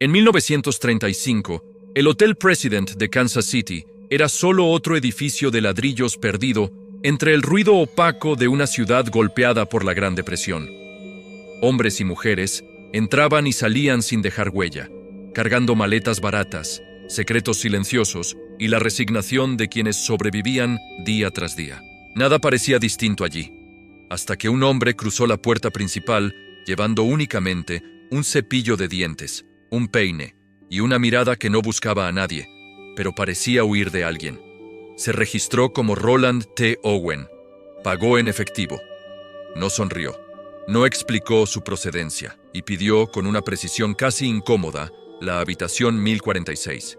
En 1935, el Hotel President de Kansas City era solo otro edificio de ladrillos perdido entre el ruido opaco de una ciudad golpeada por la Gran Depresión. Hombres y mujeres entraban y salían sin dejar huella, cargando maletas baratas, secretos silenciosos y la resignación de quienes sobrevivían día tras día. Nada parecía distinto allí, hasta que un hombre cruzó la puerta principal llevando únicamente un cepillo de dientes, un peine y una mirada que no buscaba a nadie, pero parecía huir de alguien. Se registró como Roland T. Owen. Pagó en efectivo. No sonrió. No explicó su procedencia y pidió, con una precisión casi incómoda, la habitación 1046.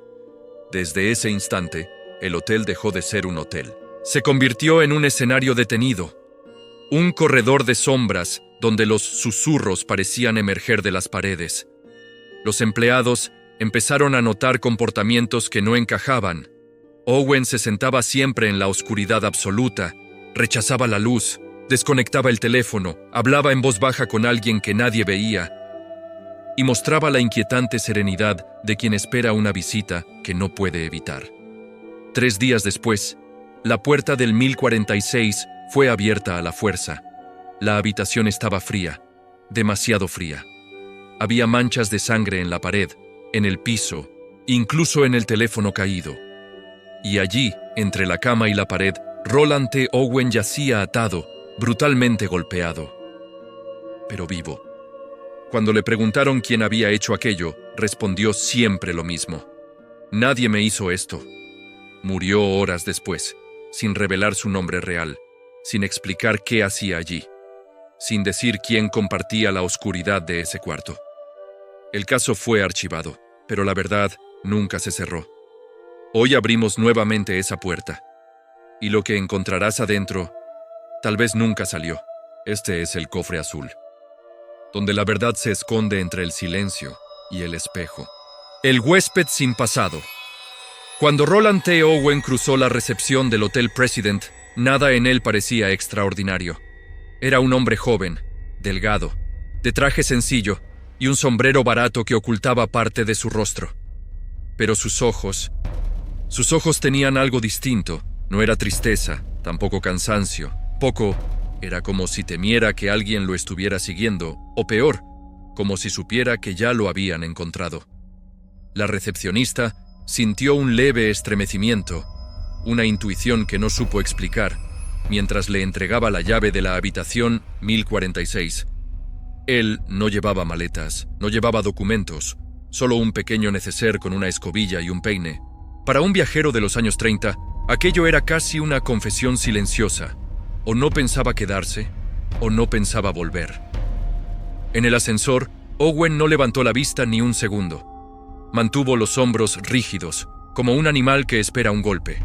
Desde ese instante, el hotel dejó de ser un hotel. Se convirtió en un escenario detenido, un corredor de sombras donde los susurros parecían emerger de las paredes. Los empleados empezaron a notar comportamientos que no encajaban. Owen se sentaba siempre en la oscuridad absoluta, rechazaba la luz, desconectaba el teléfono, hablaba en voz baja con alguien que nadie veía y mostraba la inquietante serenidad de quien espera una visita que no puede evitar. 3 días después, la puerta del 1046 fue abierta a la fuerza. La habitación estaba fría, demasiado fría. Había manchas de sangre en la pared, en el piso, incluso en el teléfono caído. Y allí, entre la cama y la pared, Roland T. Owen yacía atado, brutalmente golpeado, pero vivo. Cuando le preguntaron quién había hecho aquello, respondió siempre lo mismo. Nadie me hizo esto. Murió horas después, sin revelar su nombre real, sin explicar qué hacía allí, sin decir quién compartía la oscuridad de ese cuarto. El caso fue archivado, pero la verdad nunca se cerró. Hoy abrimos nuevamente esa puerta, y lo que encontrarás adentro tal vez nunca salió. Este es el cofre azul, donde la verdad se esconde entre el silencio y el espejo. El huésped sin pasado. Cuando Roland T. Owen cruzó la recepción del Hotel President, nada en él parecía extraordinario. Era un hombre joven, delgado, de traje sencillo y un sombrero barato que ocultaba parte de su rostro. Pero sus ojos tenían algo distinto. No era tristeza, tampoco cansancio. Poco, era como si temiera que alguien lo estuviera siguiendo, o peor, como si supiera que ya lo habían encontrado. La recepcionista sintió un leve estremecimiento, una intuición que no supo explicar, mientras le entregaba la llave de la habitación 1046. Él no llevaba maletas, no llevaba documentos, solo un pequeño neceser con una escobilla y un peine. Para un viajero de los años 30, aquello era casi una confesión silenciosa. O no pensaba quedarse, o no pensaba volver. En el ascensor, Owen no levantó la vista ni un segundo. Mantuvo los hombros rígidos, como un animal que espera un golpe.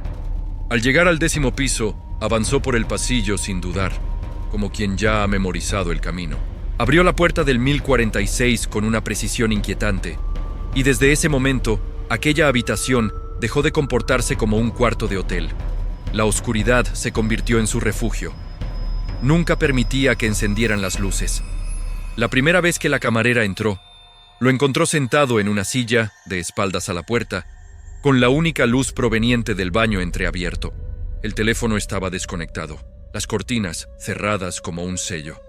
Al llegar al 10º piso, avanzó por el pasillo sin dudar, como quien ya ha memorizado el camino. Abrió la puerta del 1046 con una precisión inquietante, y desde ese momento, aquella habitación dejó de comportarse como un cuarto de hotel. La oscuridad se convirtió en su refugio. Nunca permitía que encendieran las luces. La primera vez que la camarera entró, lo encontró sentado en una silla, de espaldas a la puerta, con la única luz proveniente del baño entreabierto. El teléfono estaba desconectado, las cortinas cerradas como un sello.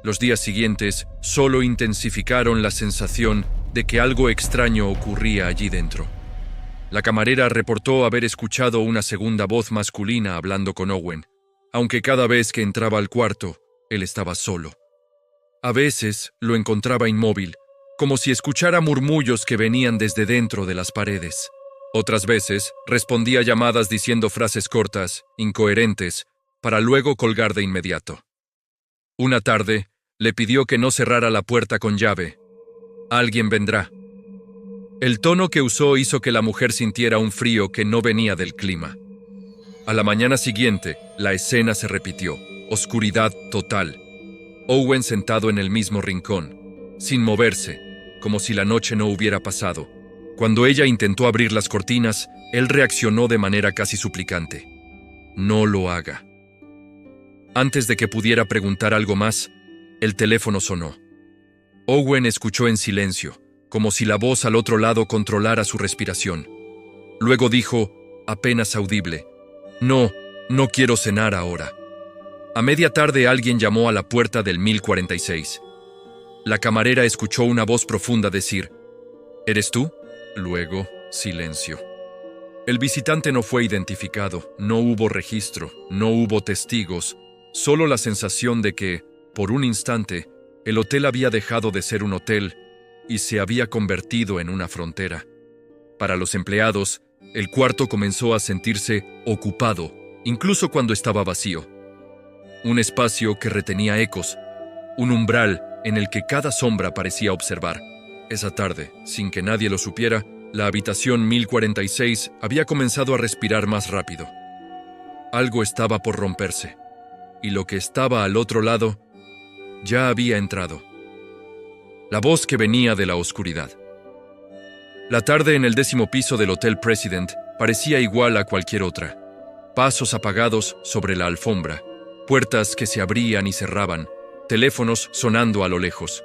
Los días siguientes solo intensificaron la sensación de que algo extraño ocurría allí dentro. La camarera reportó haber escuchado una segunda voz masculina hablando con Owen, aunque cada vez que entraba al cuarto, él estaba solo. A veces lo encontraba inmóvil, como si escuchara murmullos que venían desde dentro de las paredes. Otras veces respondía llamadas diciendo frases cortas, incoherentes, para luego colgar de inmediato. Una tarde, le pidió que no cerrara la puerta con llave. Alguien vendrá. El tono que usó hizo que la mujer sintiera un frío que no venía del clima. A la mañana siguiente, la escena se repitió. Oscuridad total. Owen sentado en el mismo rincón, sin moverse, como si la noche no hubiera pasado. Cuando ella intentó abrir las cortinas, él reaccionó de manera casi suplicante. No lo haga. Antes de que pudiera preguntar algo más, el teléfono sonó. Owen escuchó en silencio, como si la voz al otro lado controlara su respiración. Luego dijo, apenas audible, «No, no quiero cenar ahora». A media tarde alguien llamó a la puerta del 1046. La camarera escuchó una voz profunda decir, «¿Eres tú?». Luego, silencio. El visitante no fue identificado, no hubo registro, no hubo testigos, solo la sensación de que, por un instante, el hotel había dejado de ser un hotel y se había convertido en una frontera. Para los empleados, el cuarto comenzó a sentirse ocupado, incluso cuando estaba vacío. Un espacio que retenía ecos, un umbral en el que cada sombra parecía observar. Esa tarde, sin que nadie lo supiera, la habitación 1046 había comenzado a respirar más rápido. Algo estaba por romperse, y lo que estaba al otro lado ya había entrado. La voz que venía de la oscuridad. La tarde en el 10º piso del Hotel President parecía igual a cualquier otra. Pasos apagados sobre la alfombra, puertas que se abrían y cerraban, teléfonos sonando a lo lejos.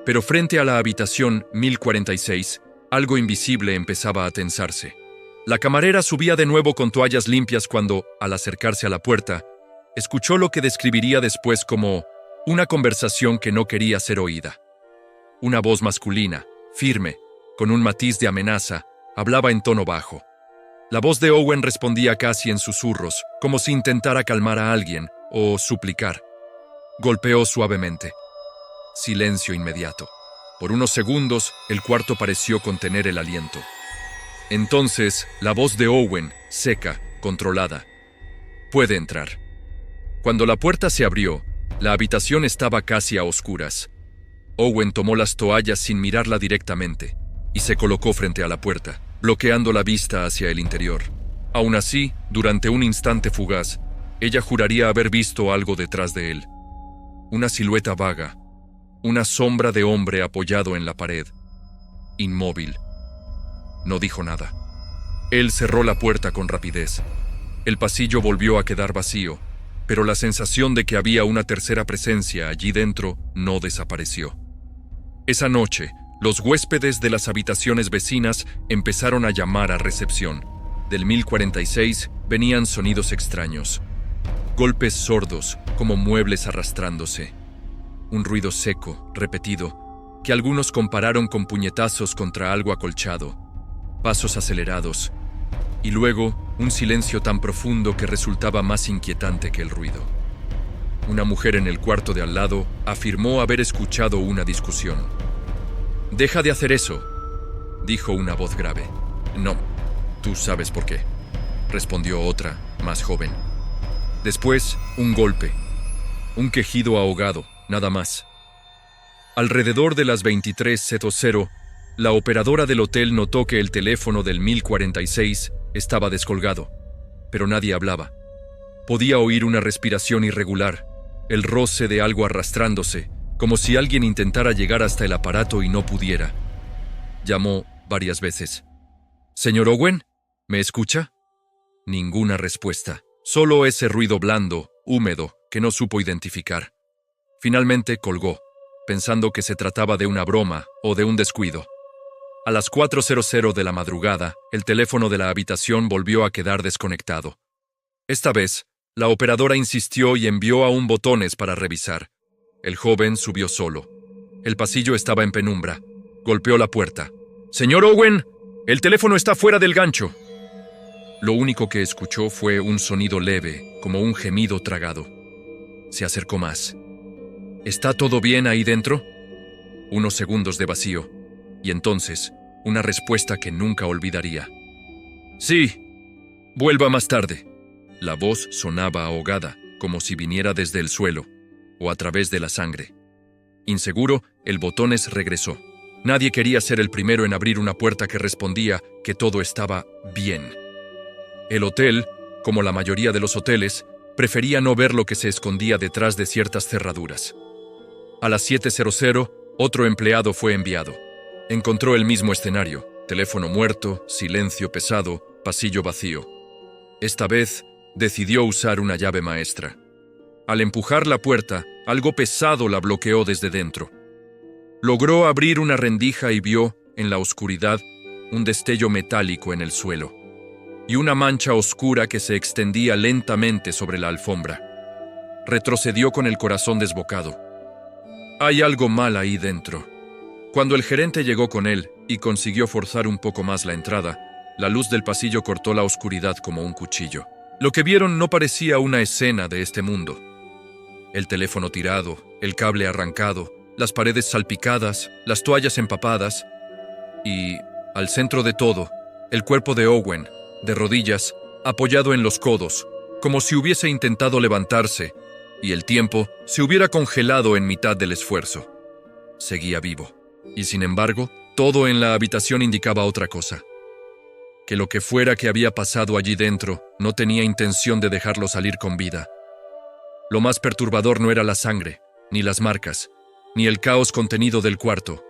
Pero frente a la habitación 1046, algo invisible empezaba a tensarse. La camarera subía de nuevo con toallas limpias cuando, al acercarse a la puerta, escuchó lo que describiría después como una conversación que no quería ser oída. Una voz masculina, firme, con un matiz de amenaza, hablaba en tono bajo. La voz de Owen respondía casi en susurros, como si intentara calmar a alguien o suplicar. Golpeó suavemente. Silencio inmediato. Por unos segundos, el cuarto pareció contener el aliento. Entonces, la voz de Owen, seca, controlada. «Puede entrar». Cuando la puerta se abrió, la habitación estaba casi a oscuras. Owen tomó las toallas sin mirarla directamente y se colocó frente a la puerta, bloqueando la vista hacia el interior. Aún así, durante un instante fugaz, ella juraría haber visto algo detrás de él. Una silueta vaga, una sombra de hombre apoyado en la pared, inmóvil. No dijo nada. Él cerró la puerta con rapidez. El pasillo volvió a quedar vacío, pero la sensación de que había una tercera presencia allí dentro no desapareció. Esa noche, los huéspedes de las habitaciones vecinas empezaron a llamar a recepción. Del 1046 venían sonidos extraños. Golpes sordos, como muebles arrastrándose. Un ruido seco, repetido, que algunos compararon con puñetazos contra algo acolchado. Pasos acelerados. Y luego, un silencio tan profundo que resultaba más inquietante que el ruido. Una mujer en el cuarto de al lado afirmó haber escuchado una discusión. «Deja de hacer eso», dijo una voz grave. «No, tú sabes por qué», respondió otra, más joven. Después, un golpe. Un quejido ahogado, nada más. Alrededor de las 23:00, la operadora del hotel notó que el teléfono del 1046 estaba descolgado, pero nadie hablaba. Podía oír una respiración irregular, el roce de algo arrastrándose, como si alguien intentara llegar hasta el aparato y no pudiera. Llamó varias veces. «Señor Owen, ¿me escucha?». Ninguna respuesta, solo ese ruido blando, húmedo, que no supo identificar. Finalmente colgó, pensando que se trataba de una broma o de un descuido. A las 4:00 de la madrugada, el teléfono de la habitación volvió a quedar desconectado. Esta vez, la operadora insistió y envió a un botones para revisar. El joven subió solo. El pasillo estaba en penumbra. Golpeó la puerta. «Señor Owen, el teléfono está fuera del gancho». Lo único que escuchó fue un sonido leve, como un gemido tragado. Se acercó más. «¿Está todo bien ahí dentro?». Unos segundos de vacío. Y entonces, una respuesta que nunca olvidaría. «Sí, vuelva más tarde». La voz sonaba ahogada, como si viniera desde el suelo, o a través de la sangre. Inseguro, el botones regresó. Nadie quería ser el primero en abrir una puerta que respondía que todo estaba bien. El hotel, como la mayoría de los hoteles, prefería no ver lo que se escondía detrás de ciertas cerraduras. A las 7:00, otro empleado fue enviado. Encontró el mismo escenario: teléfono muerto, silencio pesado, pasillo vacío. Esta vez, decidió usar una llave maestra. Al empujar la puerta, algo pesado la bloqueó desde dentro. Logró abrir una rendija y vio, en la oscuridad, un destello metálico en el suelo y una mancha oscura que se extendía lentamente sobre la alfombra. Retrocedió con el corazón desbocado. Hay algo mal ahí dentro. Cuando el gerente llegó con él y consiguió forzar un poco más la entrada, la luz del pasillo cortó la oscuridad como un cuchillo. Lo que vieron no parecía una escena de este mundo. El teléfono tirado, el cable arrancado, las paredes salpicadas, las toallas empapadas y, al centro de todo, el cuerpo de Owen, de rodillas, apoyado en los codos, como si hubiese intentado levantarse y el tiempo se hubiera congelado en mitad del esfuerzo. Seguía vivo. Y sin embargo, todo en la habitación indicaba otra cosa. Que lo que fuera que había pasado allí dentro no tenía intención de dejarlo salir con vida. Lo más perturbador no era la sangre, ni las marcas, ni el caos contenido del cuarto.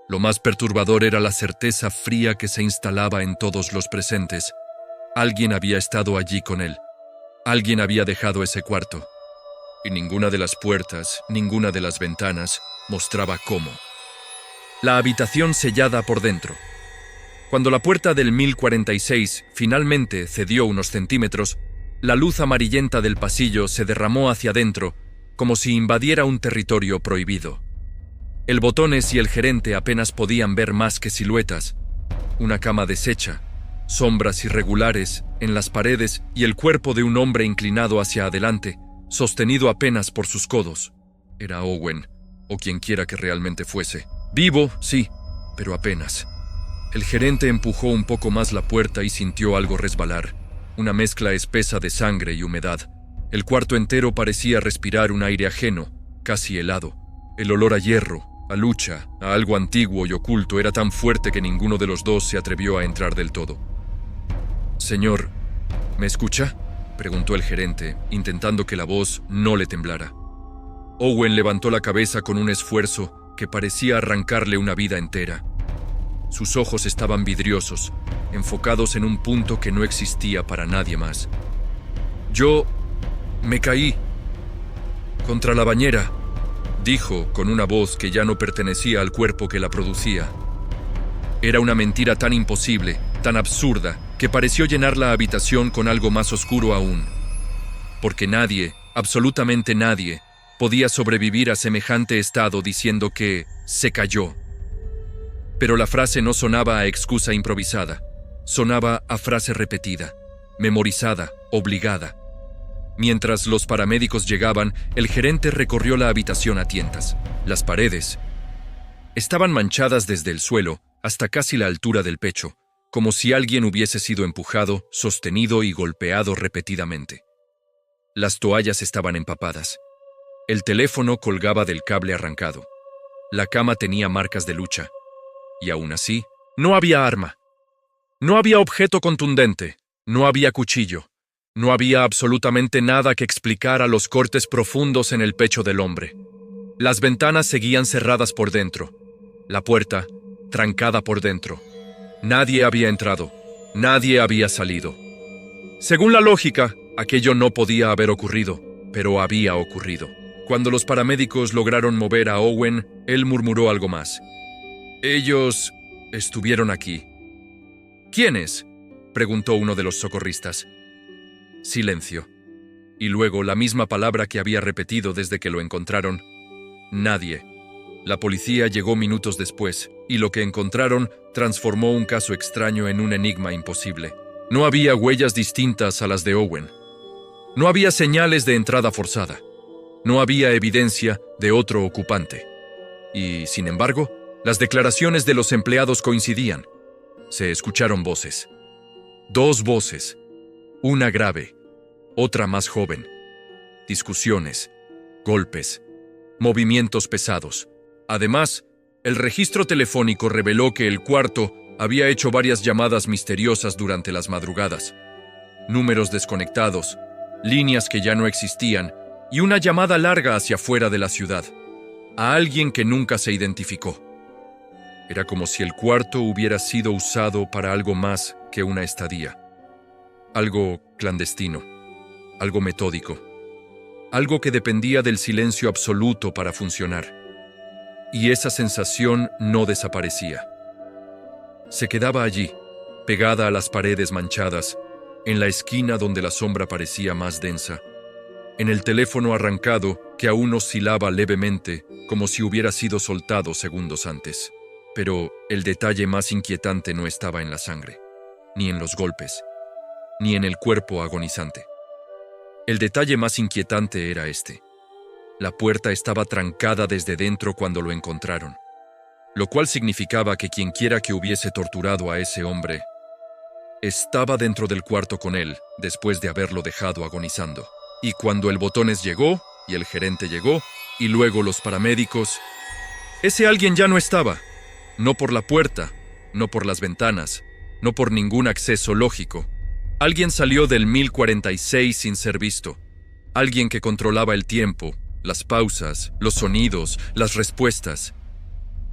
Lo más perturbador era la certeza fría que se instalaba en todos los presentes. Alguien había estado allí con él. Alguien había dejado ese cuarto. Y ninguna de las puertas, ninguna de las ventanas mostraba cómo. La habitación sellada por dentro. Cuando la puerta del 1046 finalmente cedió unos centímetros, la luz amarillenta del pasillo se derramó hacia adentro, como si invadiera un territorio prohibido. El botones y el gerente apenas podían ver más que siluetas, una cama deshecha, sombras irregulares en las paredes y el cuerpo de un hombre inclinado hacia adelante, sostenido apenas por sus codos. Era Owen, o quien quiera que realmente fuese. Vivo, sí, pero apenas. El gerente empujó un poco más la puerta y sintió algo resbalar, una mezcla espesa de sangre y humedad. El cuarto entero parecía respirar un aire ajeno, casi helado. El olor a hierro, a lucha, a algo antiguo y oculto era tan fuerte que ninguno de los dos se atrevió a entrar del todo. «Señor, ¿me escucha?», preguntó el gerente, intentando que la voz no le temblara. Owen levantó la cabeza con un esfuerzo que parecía arrancarle una vida entera. Sus ojos estaban vidriosos, enfocados en un punto que no existía para nadie más. «Yo me caí contra la bañera», dijo con una voz que ya no pertenecía al cuerpo que la producía. Era una mentira tan imposible, tan absurda, que pareció llenar la habitación con algo más oscuro aún. Porque nadie, absolutamente nadie, podía sobrevivir a semejante estado diciendo que se cayó. Pero la frase no sonaba a excusa improvisada, sonaba a frase repetida, memorizada, obligada. Mientras los paramédicos llegaban, el gerente recorrió la habitación a tientas. Las paredes estaban manchadas desde el suelo hasta casi la altura del pecho, como si alguien hubiese sido empujado, sostenido y golpeado repetidamente. Las toallas estaban empapadas. El teléfono colgaba del cable arrancado. La cama tenía marcas de lucha. Y aún así, no había arma. No había objeto contundente. No había cuchillo. No había absolutamente nada que explicara los cortes profundos en el pecho del hombre. Las ventanas seguían cerradas por dentro. La puerta, trancada por dentro. Nadie había entrado. Nadie había salido. Según la lógica, aquello no podía haber ocurrido, pero había ocurrido. Cuando los paramédicos lograron mover a Owen, él murmuró algo más. «Ellos estuvieron aquí». «¿Quiénes?», preguntó uno de los socorristas. Silencio. Y luego la misma palabra que había repetido desde que lo encontraron. Nadie. La policía llegó minutos después, y lo que encontraron transformó un caso extraño en un enigma imposible. No había huellas distintas a las de Owen. No había señales de entrada forzada. No había evidencia de otro ocupante. Y, sin embargo, las declaraciones de los empleados coincidían. Se escucharon voces. 2 voces. Una grave, otra más joven. Discusiones, golpes, movimientos pesados. Además, el registro telefónico reveló que el cuarto había hecho varias llamadas misteriosas durante las madrugadas. Números desconectados, líneas que ya no existían y una llamada larga hacia fuera de la ciudad, a alguien que nunca se identificó. Era como si el cuarto hubiera sido usado para algo más que una estadía. Algo clandestino, algo metódico, algo que dependía del silencio absoluto para funcionar. Y esa sensación no desaparecía. Se quedaba allí, pegada a las paredes manchadas, en la esquina donde la sombra parecía más densa, en el teléfono arrancado que aún oscilaba levemente como si hubiera sido soltado segundos antes. Pero el detalle más inquietante no estaba en la sangre, ni en los golpes, ni en el cuerpo agonizante. El detalle más inquietante era este. La puerta estaba trancada desde dentro cuando lo encontraron, lo cual significaba que quienquiera que hubiese torturado a ese hombre estaba dentro del cuarto con él después de haberlo dejado agonizando. Y cuando el botones llegó, y el gerente llegó, y luego los paramédicos, ese alguien ya no estaba. No por la puerta, no por las ventanas, no por ningún acceso lógico. Alguien salió del 1046 sin ser visto. Alguien que controlaba el tiempo, las pausas, los sonidos, las respuestas.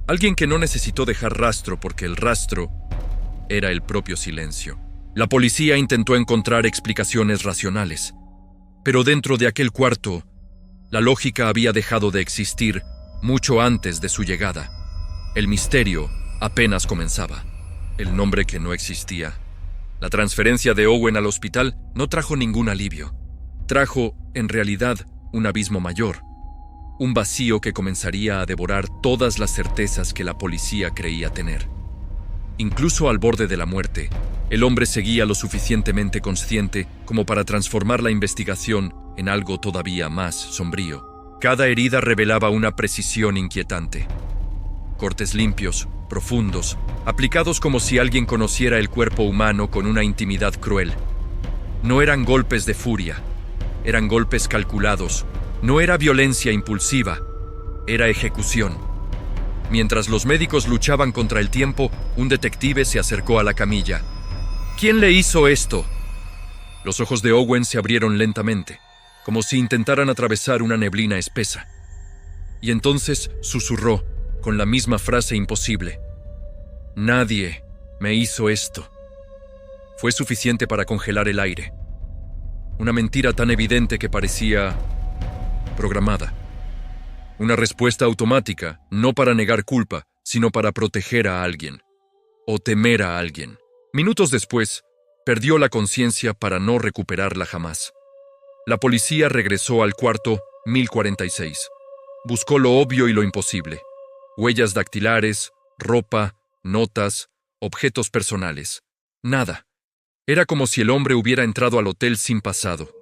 Alguien que no necesitó dejar rastro porque el rastro era el propio silencio. La policía intentó encontrar explicaciones racionales, pero dentro de aquel cuarto, la lógica había dejado de existir mucho antes de su llegada. El misterio apenas comenzaba. El nombre que no existía. La transferencia de Owen al hospital no trajo ningún alivio. Trajo, en realidad, un abismo mayor. Un vacío que comenzaría a devorar todas las certezas que la policía creía tener. Incluso al borde de la muerte, el hombre seguía lo suficientemente consciente como para transformar la investigación en algo todavía más sombrío. Cada herida revelaba una precisión inquietante. Cortes limpios, profundos, aplicados como si alguien conociera el cuerpo humano con una intimidad cruel. No eran golpes de furia, eran golpes calculados. No era violencia impulsiva, era ejecución. Mientras los médicos luchaban contra el tiempo, un detective se acercó a la camilla. ¿Quién le hizo esto? Los ojos de Owen se abrieron lentamente, como si intentaran atravesar una neblina espesa. Y entonces susurró, con la misma frase imposible. Nadie me hizo esto. Fue suficiente para congelar el aire. Una mentira tan evidente que parecía programada. Una respuesta automática, no para negar culpa, sino para proteger a alguien. O temer a alguien. Minutos después, perdió la conciencia para no recuperarla jamás. La policía regresó al cuarto 1046. Buscó lo obvio y lo imposible. Huellas dactilares, ropa, notas, objetos personales. Nada. Era como si el hombre hubiera entrado al hotel sin pasado.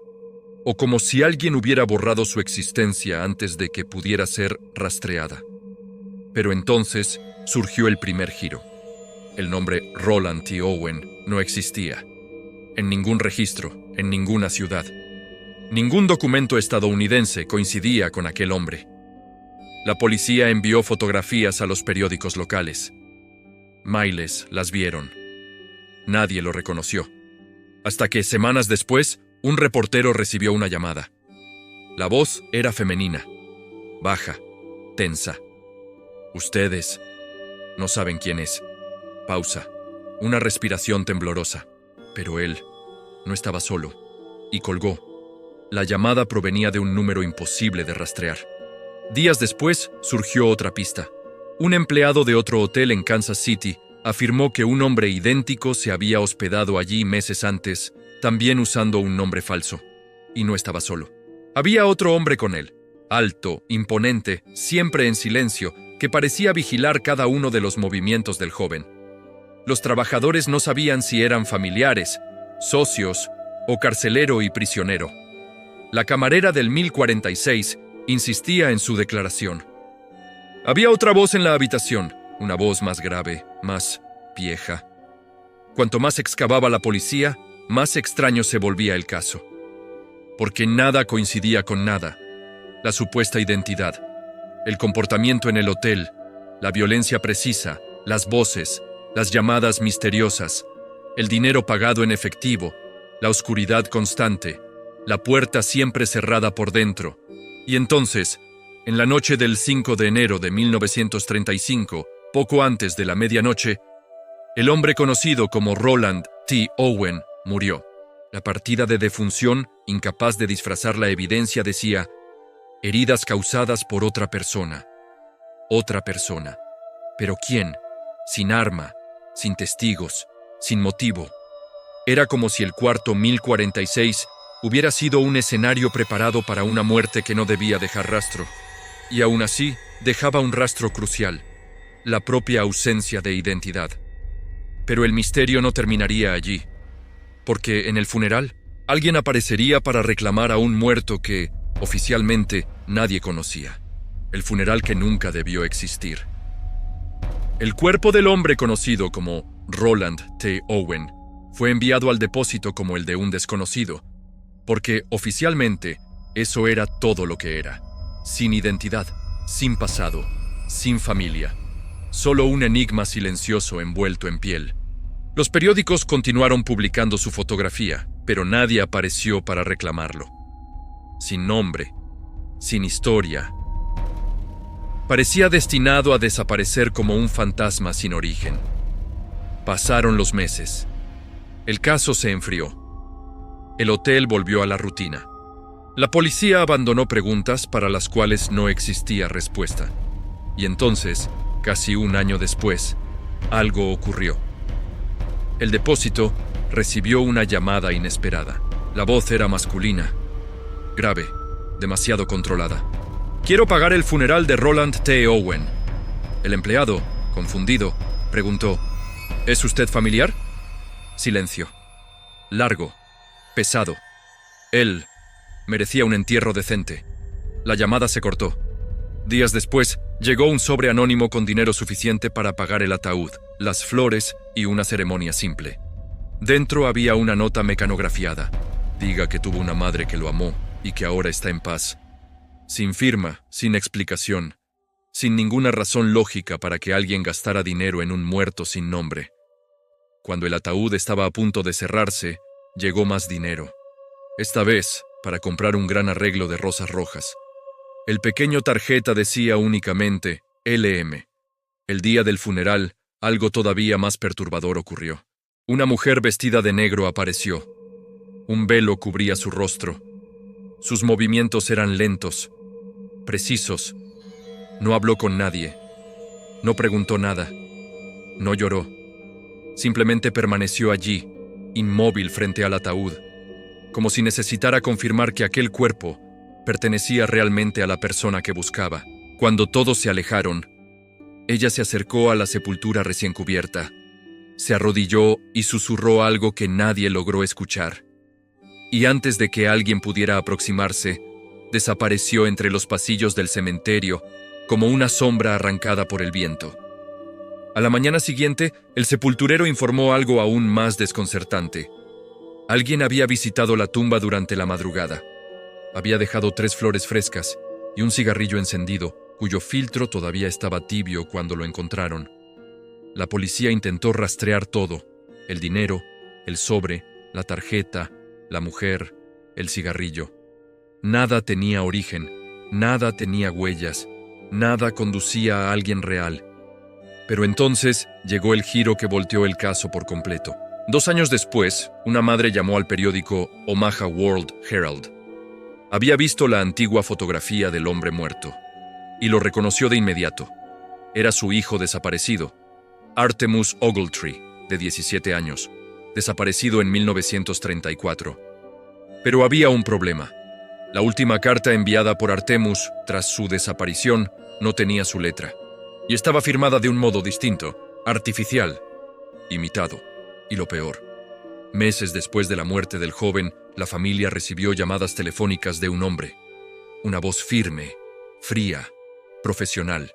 O como si alguien hubiera borrado su existencia antes de que pudiera ser rastreada. Pero entonces surgió el primer giro. El nombre Roland T. Owen no existía. En ningún registro, en ninguna ciudad. Ningún documento estadounidense coincidía con aquel hombre. La policía envió fotografías a los periódicos locales. Miles las vieron. Nadie lo reconoció. Hasta que, semanas después, un reportero recibió una llamada. La voz era femenina, baja, tensa. Ustedes no saben quién es. Pausa. Una respiración temblorosa. Pero él no estaba solo. Y colgó. La llamada provenía de un número imposible de rastrear. Días después, surgió otra pista. Un empleado de otro hotel en Kansas City afirmó que un hombre idéntico se había hospedado allí meses antes, también usando un nombre falso. Y no estaba solo. Había otro hombre con él, alto, imponente, siempre en silencio, que parecía vigilar cada uno de los movimientos del joven. Los trabajadores no sabían si eran familiares, socios o carcelero y prisionero. La camarera del 1046 insistía en su declaración. Había otra voz en la habitación, una voz más grave, más vieja. Cuanto más excavaba la policía, más extraño se volvía el caso. Porque nada coincidía con nada. La supuesta identidad, el comportamiento en el hotel, la violencia precisa, las voces, las llamadas misteriosas, el dinero pagado en efectivo, la oscuridad constante, la puerta siempre cerrada por dentro. Y entonces, en la noche del 5 de enero de 1935, poco antes de la medianoche, el hombre conocido como Roland T. Owen murió. La partida de defunción, incapaz de disfrazar la evidencia, decía: heridas causadas por otra persona. Otra persona. ¿Pero quién? Sin arma, sin testigos, sin motivo. Era como si el cuarto 1046 hubiera sido un escenario preparado para una muerte que no debía dejar rastro. Y aún así, dejaba un rastro crucial: la propia ausencia de identidad. Pero el misterio no terminaría allí, porque en el funeral, alguien aparecería para reclamar a un muerto que, oficialmente, nadie conocía. El funeral que nunca debió existir. El cuerpo del hombre conocido como Roland T. Owen fue enviado al depósito como el de un desconocido, porque oficialmente eso era todo lo que era: sin identidad, sin pasado, sin familia, solo un enigma silencioso envuelto en piel. Los periódicos continuaron publicando su fotografía, pero nadie apareció para reclamarlo. Sin nombre, sin historia. Parecía destinado a desaparecer como un fantasma sin origen. Pasaron los meses. El caso se enfrió. El hotel volvió a la rutina. La policía abandonó preguntas para las cuales no existía respuesta. Y entonces, casi un año después, algo ocurrió. El depósito recibió una llamada inesperada. La voz era masculina, grave, demasiado controlada. «Quiero pagar el funeral de Roland T. Owen». El empleado, confundido, preguntó: «¿Es usted familiar?». Silencio. Largo, pesado. Él merecía un entierro decente. La llamada se cortó. Días después, llegó un sobre anónimo con dinero suficiente para pagar el ataúd, las flores y una ceremonia simple. Dentro había una nota mecanografiada: «Diga que tuvo una madre que lo amó y que ahora está en paz». Sin firma, sin explicación, sin ninguna razón lógica para que alguien gastara dinero en un muerto sin nombre. Cuando el ataúd estaba a punto de cerrarse, llegó más dinero. Esta vez, para comprar un gran arreglo de rosas rojas. El pequeño tarjeta decía únicamente LM. El día del funeral, algo todavía más perturbador ocurrió. Una mujer vestida de negro apareció. Un velo cubría su rostro. Sus movimientos eran lentos, precisos. No habló con nadie. No preguntó nada. No lloró. Simplemente permaneció allí, inmóvil frente al ataúd, como si necesitara confirmar que aquel cuerpo pertenecía realmente a la persona que buscaba. Cuando todos se alejaron, ella se acercó a la sepultura recién cubierta, se arrodilló y susurró algo que nadie logró escuchar. Y antes de que alguien pudiera aproximarse, desapareció entre los pasillos del cementerio como una sombra arrancada por el viento. A la mañana siguiente, el sepulturero informó algo aún más desconcertante. Alguien había visitado la tumba durante la madrugada. Había dejado 3 flores frescas y un cigarrillo encendido, cuyo filtro todavía estaba tibio cuando lo encontraron. La policía intentó rastrear todo: el dinero, el sobre, la tarjeta, la mujer, el cigarrillo. Nada tenía origen, nada tenía huellas, nada conducía a alguien real. Pero entonces llegó el giro que volteó el caso por completo. 2 años después, una madre llamó al periódico Omaha World Herald. Había visto la antigua fotografía del hombre muerto y lo reconoció de inmediato. Era su hijo desaparecido, Artemus Ogletree, de 17 años, desaparecido en 1934. Pero había un problema. La última carta enviada por Artemus tras su desaparición no tenía su letra, y estaba firmada de un modo distinto, artificial, imitado. Y lo peor, meses después de la muerte del joven, la familia recibió llamadas telefónicas de un hombre, una voz firme, fría, profesional,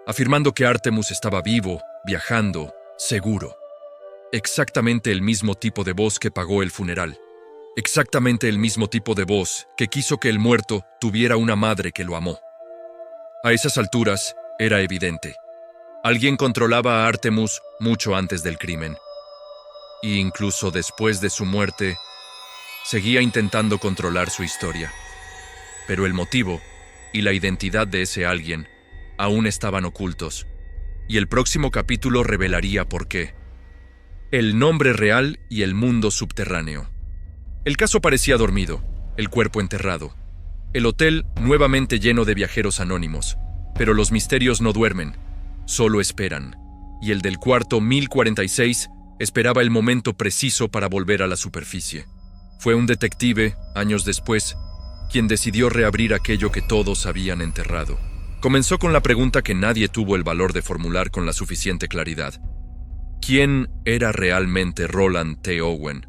afirmando que Artemus estaba vivo, viajando, seguro. Exactamente el mismo tipo de voz que pagó el funeral. Exactamente el mismo tipo de voz que quiso que el muerto tuviera una madre que lo amó. A esas alturas, era evidente. Alguien controlaba a Artemus mucho antes del crimen. Y incluso después de su muerte, seguía intentando controlar su historia. Pero el motivo y la identidad de ese alguien aún estaban ocultos. Y el próximo capítulo revelaría por qué. El nombre real y el mundo subterráneo. El caso parecía dormido, el cuerpo enterrado. El hotel nuevamente lleno de viajeros anónimos. Pero los misterios no duermen, solo esperan. y el del cuarto 1046 esperaba el momento preciso para volver a la superficie. Fue un detective, años después, quien decidió reabrir aquello que todos habían enterrado. Comenzó con la pregunta que nadie tuvo el valor de formular con la suficiente claridad. ¿Quién era realmente Roland T. Owen?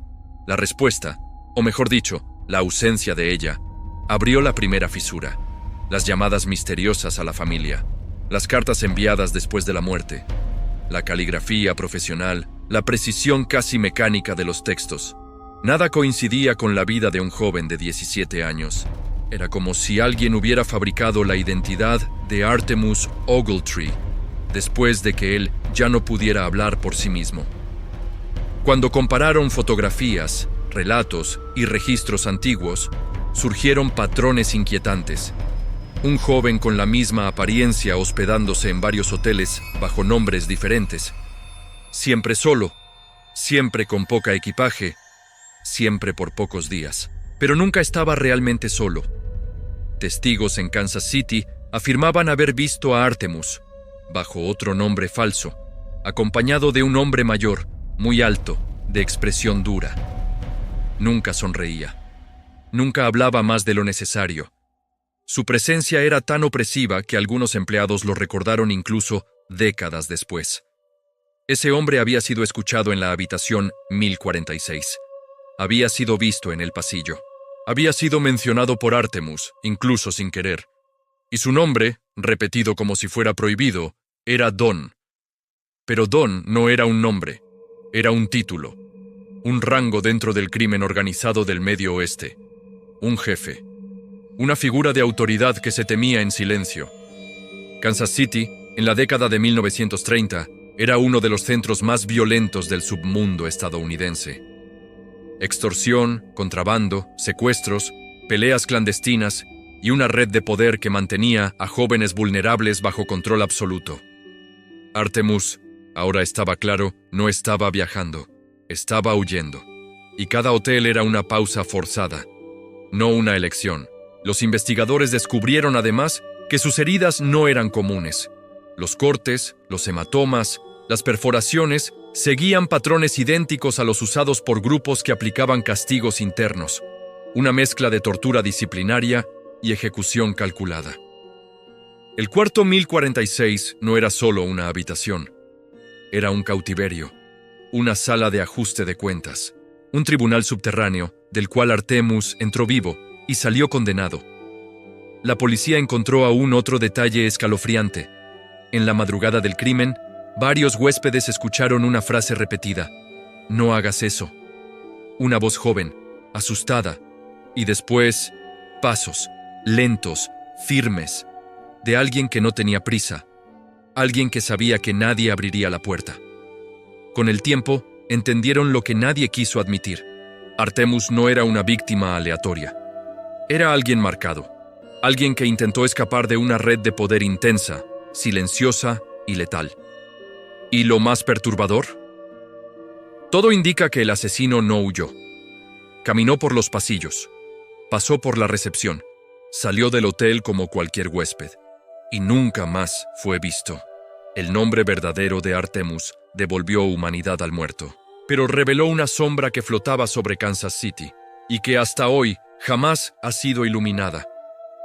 La respuesta, o mejor dicho, la ausencia de ella, abrió la primera fisura. Las llamadas misteriosas a la familia, las cartas enviadas después de la muerte, la caligrafía profesional, la precisión casi mecánica de los textos. Nada coincidía con la vida de un joven de 17 años. Era como si alguien hubiera fabricado la identidad de Artemus Ogletree, después de que él ya no pudiera hablar por sí mismo. Cuando compararon fotografías, relatos y registros antiguos, surgieron patrones inquietantes. Un joven con la misma apariencia hospedándose en varios hoteles bajo nombres diferentes. Siempre solo, siempre con poca equipaje, siempre por pocos días. Pero nunca estaba realmente solo. Testigos en Kansas City afirmaban haber visto a Artemus, bajo otro nombre falso, acompañado de un hombre mayor, muy alto, de expresión dura. Nunca sonreía. Nunca hablaba más de lo necesario. Su presencia era tan opresiva que algunos empleados lo recordaron incluso décadas después. Ese hombre había sido escuchado en la habitación 1046. Había sido visto en el pasillo. Había sido mencionado por Artemus, incluso sin querer. Y su nombre, repetido como si fuera prohibido, era Don. Pero Don no era un nombre, era un título, un rango dentro del crimen organizado del Medio Oeste, un jefe, una figura de autoridad que se temía en silencio. Kansas City, en la década de 1930, era uno de los centros más violentos del submundo estadounidense. Extorsión, contrabando, secuestros, peleas clandestinas y una red de poder que mantenía a jóvenes vulnerables bajo control absoluto. Artemus, ahora estaba claro, no estaba viajando, estaba huyendo. Y cada hotel era una pausa forzada, no una elección. Los investigadores descubrieron además que sus heridas no eran comunes. Los cortes, los hematomas, las perforaciones seguían patrones idénticos a los usados por grupos que aplicaban castigos internos, una mezcla de tortura disciplinaria y ejecución calculada. El cuarto 1046 no era solo una habitación, era un cautiverio, una sala de ajuste de cuentas, un tribunal subterráneo del cual Artemus entró vivo y salió condenado. La policía encontró aún otro detalle escalofriante. En la madrugada del crimen, varios huéspedes escucharon una frase repetida: «No hagas eso». Una voz joven, asustada, y después, pasos, lentos, firmes, de alguien que no tenía prisa, alguien que sabía que nadie abriría la puerta. Con el tiempo, entendieron lo que nadie quiso admitir. Artemus no era una víctima aleatoria. Era alguien marcado, alguien que intentó escapar de una red de poder intensa, silenciosa y letal. ¿Y lo más perturbador? Todo indica que el asesino no huyó. Caminó por los pasillos, pasó por la recepción, salió del hotel como cualquier huésped, y nunca más fue visto. El nombre verdadero de Artemus devolvió humanidad al muerto, pero reveló una sombra que flotaba sobre Kansas City, y que hasta hoy jamás ha sido iluminada.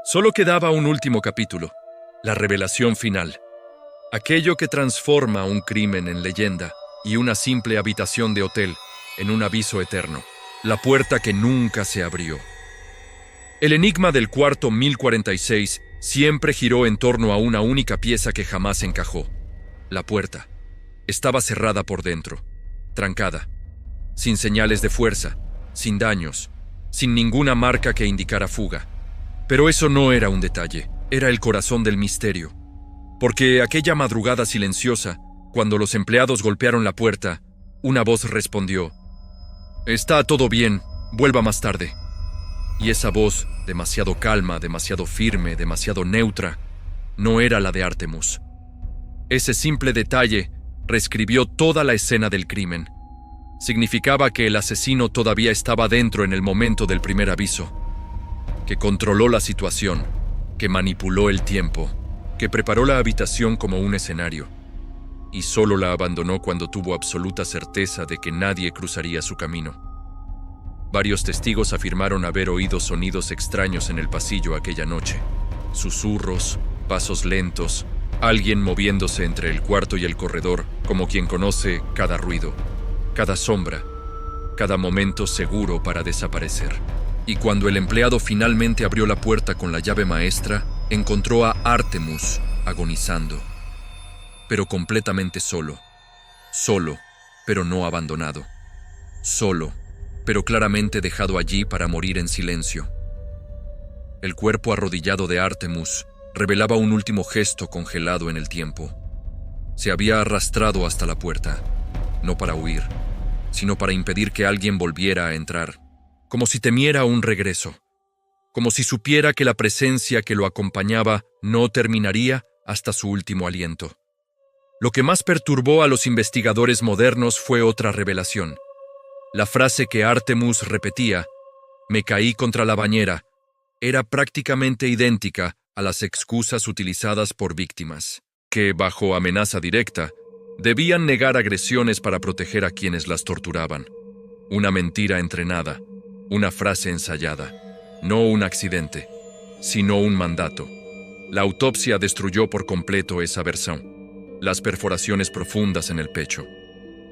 Solo quedaba un último capítulo, la revelación final. Aquello que transforma un crimen en leyenda y una simple habitación de hotel en un aviso eterno. La puerta que nunca se abrió. El enigma del cuarto 1046 siempre giró en torno a una única pieza que jamás encajó. La puerta. Estaba cerrada por dentro, trancada, sin señales de fuerza, sin daños, sin ninguna marca que indicara fuga. Pero eso no era un detalle, era el corazón del misterio. Porque aquella madrugada silenciosa, cuando los empleados golpearon la puerta, una voz respondió: «Está todo bien, vuelva más tarde». Y esa voz, demasiado calma, demasiado firme, demasiado neutra, no era la de Artemus. Ese simple detalle reescribió toda la escena del crimen. Significaba que el asesino todavía estaba dentro en el momento del primer aviso, que controló la situación, que manipuló el tiempo, que preparó la habitación como un escenario. y solo la abandonó cuando tuvo absoluta certeza de que nadie cruzaría su camino. Varios testigos afirmaron haber oído sonidos extraños en el pasillo aquella noche. Susurros, pasos lentos, alguien moviéndose entre el cuarto y el corredor, como quien conoce cada ruido, cada sombra, cada momento seguro para desaparecer. Y cuando el empleado finalmente abrió la puerta con la llave maestra, encontró a Artemus agonizando, pero completamente solo. Solo, pero no abandonado. Solo, pero claramente dejado allí para morir en silencio. El cuerpo arrodillado de Artemus revelaba un último gesto congelado en el tiempo. Se había arrastrado hasta la puerta, no para huir, sino para impedir que alguien volviera a entrar, como si temiera un regreso, como si supiera que la presencia que lo acompañaba no terminaría hasta su último aliento. Lo que más perturbó a los investigadores modernos fue otra revelación. La frase que Artemus repetía, «Me caí contra la bañera», era prácticamente idéntica a las excusas utilizadas por víctimas, que, bajo amenaza directa, debían negar agresiones para proteger a quienes las torturaban. Una mentira entrenada, una frase ensayada, no un accidente, sino un mandato. La autopsia destruyó por completo esa versión. Las perforaciones profundas en el pecho,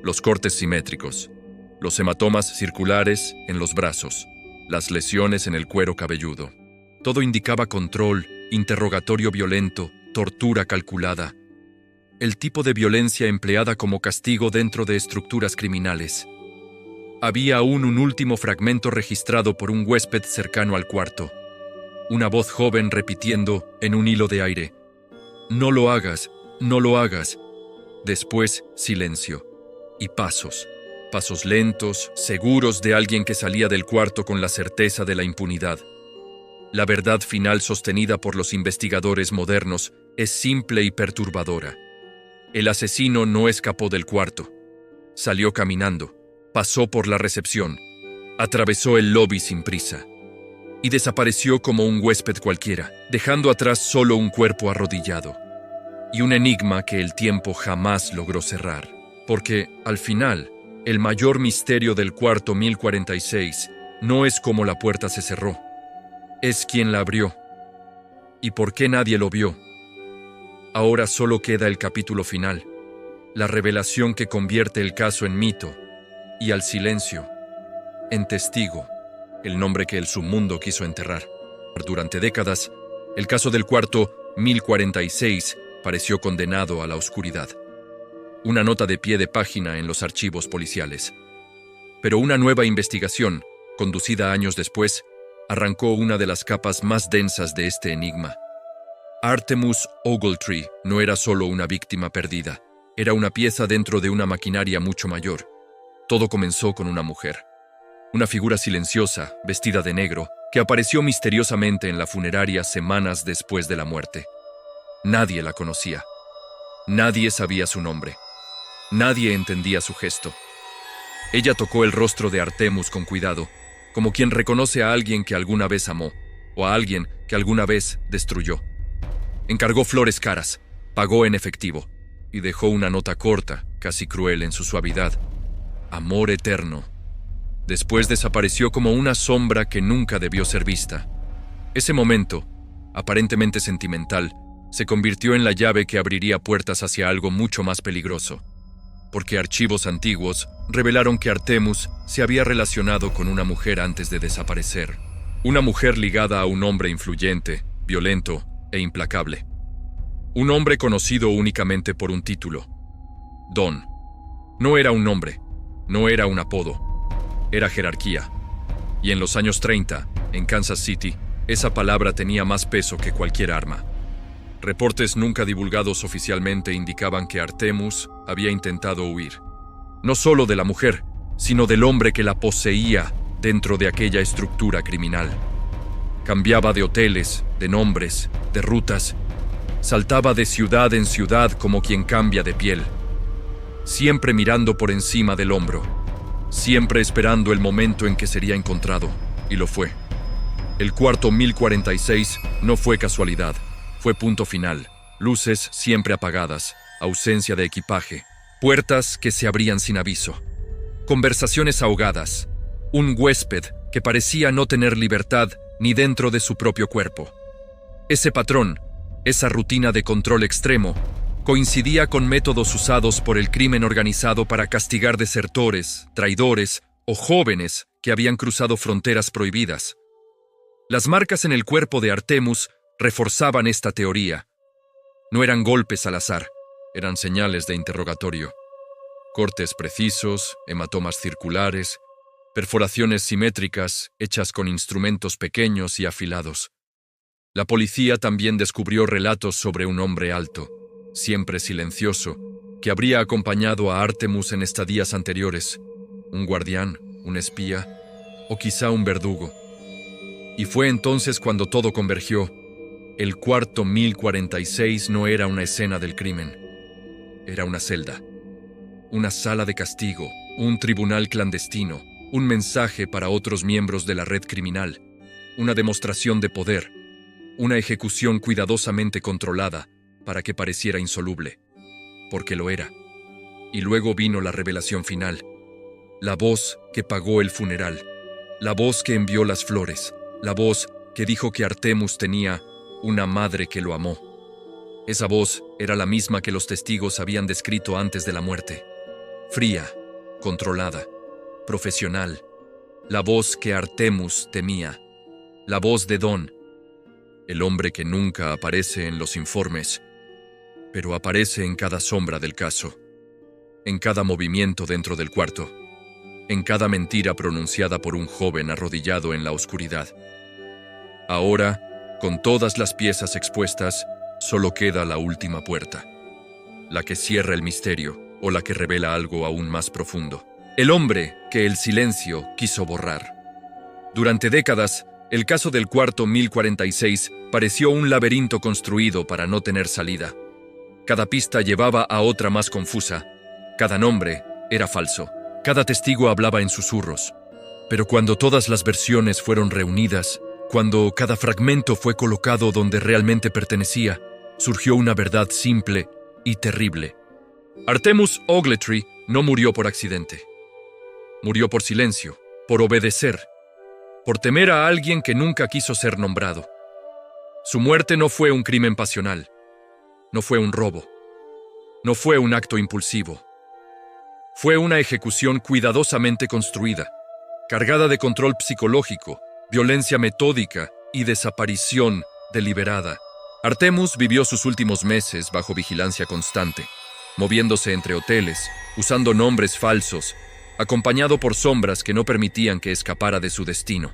los cortes simétricos, los hematomas circulares en los brazos, las lesiones en el cuero cabelludo. Todo indicaba control, interrogatorio violento, tortura calculada. El tipo de violencia empleada como castigo dentro de estructuras criminales. Había aún un último fragmento registrado por un huésped cercano al cuarto. Una voz joven repitiendo en un hilo de aire: «No lo hagas, no lo hagas». Después, silencio. Y pasos. Pasos lentos, seguros de alguien que salía del cuarto con la certeza de la impunidad. La verdad final sostenida por los investigadores modernos es simple y perturbadora. El asesino no escapó del cuarto. Salió caminando, pasó por la recepción, atravesó el lobby sin prisa y desapareció como un huésped cualquiera, dejando atrás solo un cuerpo arrodillado y un enigma que el tiempo jamás logró cerrar. Porque, al final, el mayor misterio del cuarto 1046 no es cómo la puerta se cerró, es quién la abrió y por qué nadie lo vio. Ahora solo queda el capítulo final, la revelación que convierte el caso en mito y al silencio en testigo, el nombre que el submundo quiso enterrar. Durante décadas, el caso del cuarto 1046 pareció condenado a la oscuridad. Una nota de pie de página en los archivos policiales. Pero una nueva investigación, conducida años después, arrancó una de las capas más densas de este enigma. Artemus Ogletree no era solo una víctima perdida, era una pieza dentro de una maquinaria mucho mayor. Todo comenzó con una mujer. Una figura silenciosa, vestida de negro, que apareció misteriosamente en la funeraria semanas después de la muerte. Nadie la conocía. Nadie sabía su nombre. Nadie entendía su gesto. Ella tocó el rostro de Artemus con cuidado, como quien reconoce a alguien que alguna vez amó, o a alguien que alguna vez destruyó. Encargó flores caras, pagó en efectivo, y dejó una nota corta, casi cruel en su suavidad. Amor eterno. Después desapareció como una sombra que nunca debió ser vista. Ese momento, aparentemente sentimental, se convirtió en la llave que abriría puertas hacia algo mucho más peligroso, porque archivos antiguos revelaron que Artemus se había relacionado con una mujer antes de desaparecer. Una mujer ligada a un hombre influyente, violento e implacable. Un hombre conocido únicamente por un título: Don. No era un nombre, no era un apodo, era jerarquía. Y en los años 30, en Kansas City, esa palabra tenía más peso que cualquier arma. Reportes nunca divulgados oficialmente indicaban que Artemus había intentado huir, no solo de la mujer, sino del hombre que la poseía dentro de aquella estructura criminal. Cambiaba de hoteles, de nombres, de rutas, saltaba de ciudad en ciudad como quien cambia de piel, siempre mirando por encima del hombro, siempre esperando el momento en que sería encontrado, y lo fue. El cuarto 1046 no fue casualidad. Fue punto final, luces siempre apagadas, ausencia de equipaje, puertas que se abrían sin aviso, conversaciones ahogadas, un huésped que parecía no tener libertad ni dentro de su propio cuerpo. Ese patrón, esa rutina de control extremo, coincidía con métodos usados por el crimen organizado para castigar desertores, traidores o jóvenes que habían cruzado fronteras prohibidas. Las marcas en el cuerpo de Artemus reforzaban esta teoría. No eran golpes al azar, eran señales de interrogatorio. Cortes precisos, hematomas circulares, perforaciones simétricas hechas con instrumentos pequeños y afilados. La policía también descubrió relatos sobre un hombre alto, siempre silencioso, que habría acompañado a Artemus en estadías anteriores, un guardián, un espía o quizá un verdugo. Y fue entonces cuando todo convergió. El cuarto 1046 no era una escena del crimen, era una celda, una sala de castigo, un tribunal clandestino, un mensaje para otros miembros de la red criminal, una demostración de poder, una ejecución cuidadosamente controlada para que pareciera insoluble, porque lo era. Y luego vino la revelación final, la voz que pagó el funeral, la voz que envió las flores, la voz que dijo que Artemus tenía una madre que lo amó. Esa voz era la misma que los testigos habían descrito antes de la muerte. Fría, controlada, profesional. La voz que Artemus temía. La voz de Don, el hombre que nunca aparece en los informes, pero aparece en cada sombra del caso, en cada movimiento dentro del cuarto, en cada mentira pronunciada por un joven arrodillado en la oscuridad. Ahora, con todas las piezas expuestas, solo queda la última puerta, la que cierra el misterio o la que revela algo aún más profundo. El hombre que el silencio quiso borrar. Durante décadas, el caso del cuarto 1046 pareció un laberinto construido para no tener salida. Cada pista llevaba a otra más confusa. Cada nombre era falso. Cada testigo hablaba en susurros. Pero cuando todas las versiones fueron reunidas, cuando cada fragmento fue colocado donde realmente pertenecía, surgió una verdad simple y terrible. Artemus Ogletree no murió por accidente. Murió por silencio, por obedecer, por temer a alguien que nunca quiso ser nombrado. Su muerte no fue un crimen pasional, no fue un robo, no fue un acto impulsivo. Fue una ejecución cuidadosamente construida, cargada de control psicológico, violencia metódica y desaparición deliberada. Artemus vivió sus últimos meses bajo vigilancia constante, moviéndose entre hoteles, usando nombres falsos, acompañado por sombras que no permitían que escapara de su destino.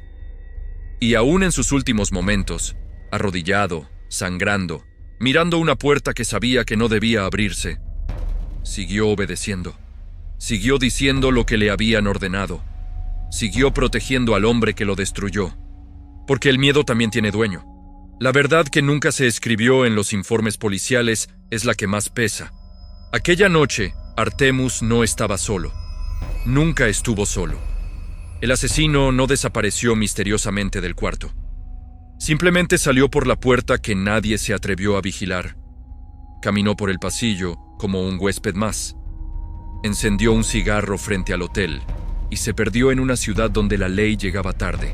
Y aún en sus últimos momentos, arrodillado, sangrando, mirando una puerta que sabía que no debía abrirse, siguió obedeciendo. Siguió diciendo lo que le habían ordenado. Siguió protegiendo al hombre que lo destruyó. Porque el miedo también tiene dueño. La verdad que nunca se escribió en los informes policiales es la que más pesa. Aquella noche, Artemus no estaba solo. Nunca estuvo solo. El asesino no desapareció misteriosamente del cuarto. Simplemente salió por la puerta que nadie se atrevió a vigilar. Caminó por el pasillo como un huésped más. Encendió un cigarro frente al hotel y se perdió en una ciudad donde la ley llegaba tarde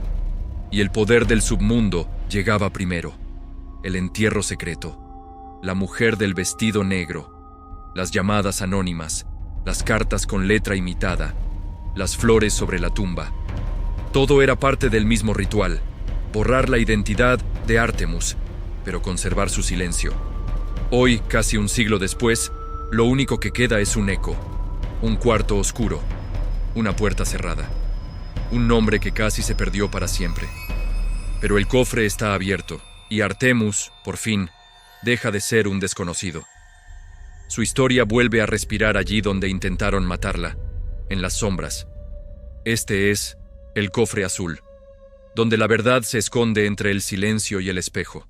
y el poder del submundo llegaba primero. El entierro secreto, la mujer del vestido negro, las llamadas anónimas, las cartas con letra imitada, las flores sobre la tumba. Todo era parte del mismo ritual, borrar la identidad de Artemus, pero conservar su silencio. Hoy, casi un siglo después, lo único que queda es un eco. Un cuarto oscuro, una puerta cerrada, un nombre que casi se perdió para siempre. Pero el cofre está abierto y Artemus, por fin, deja de ser un desconocido. Su historia vuelve a respirar allí donde intentaron matarla, en las sombras. Este es el cofre azul, donde la verdad se esconde entre el silencio y el espejo.